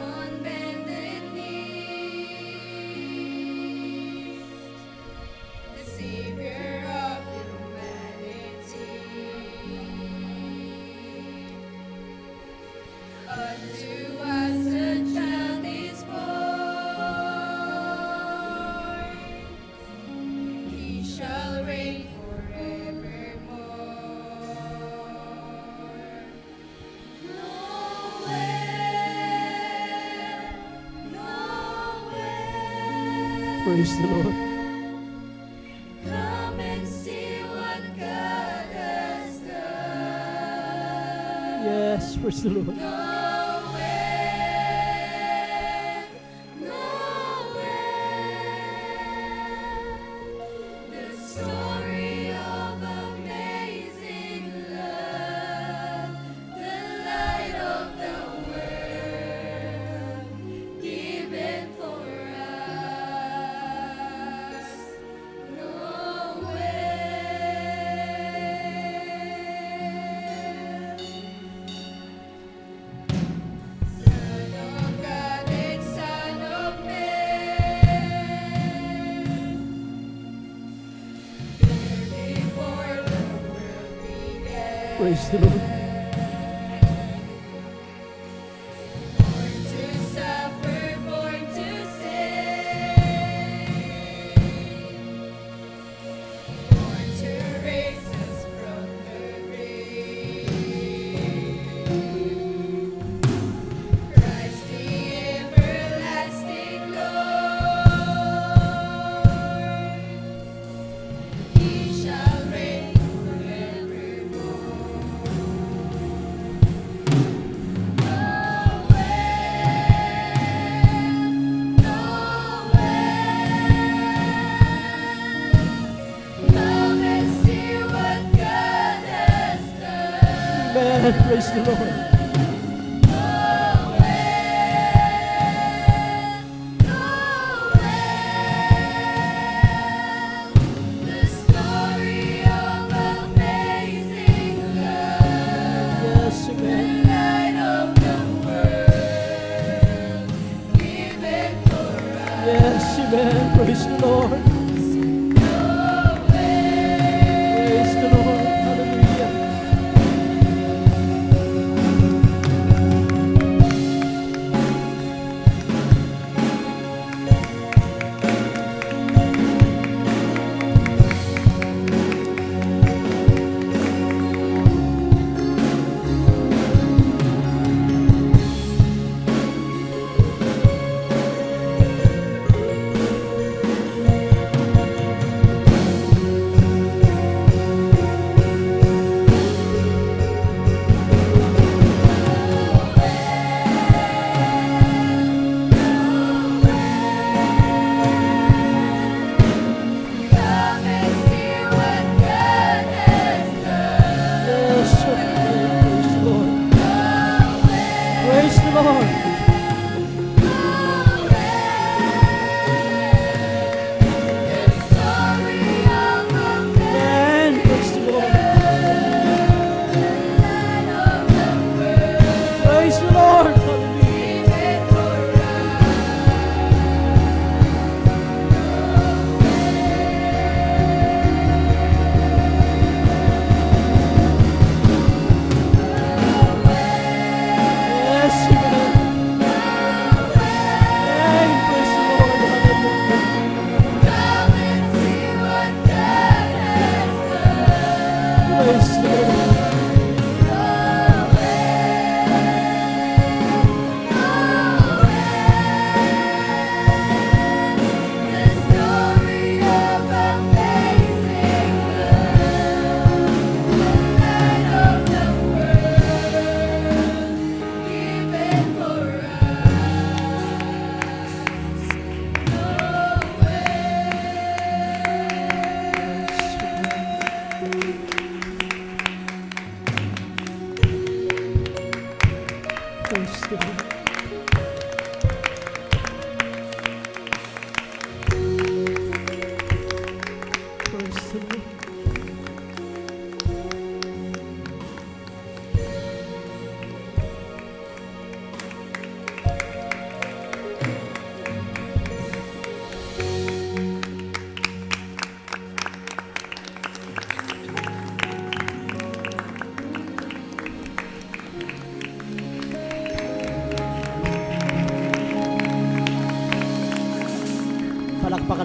on bended knees, the Savior of humanity. Unto us a child is born, he shall reign forevermore. Praise the Lord. Come and see what God has done. Yes, praise the Lord. Noel, the story of amazing love, the light of the world, given for us. Noel, Son of God and Son of Man, before the world began. Praise the Lord. Born to suffer, born to save, born to raise us from the grave. Christ the everlasting Lord, he shall reign forevermore. Come and see what God has done. Amen. Praise the Lord. The story of amazing love, Yes, the amen. light of the world, given for us. Yes, amen. Praise the Lord. Praise the Lord. Hallelujah. Come and see what God has done. Yes, amen. Praise the Lord. Praise the Lord. The story of Amen. Praise the Lord. light of the world, Praise the Lord. Hallelujah. given for Yes, amen. Amen. Praise the Lord. Hallelujah. Come and see what God has done. Praise the Lord. The story of amazing love, the light of the world, given for Praise the Lord. Praise the Lord. Palakpakan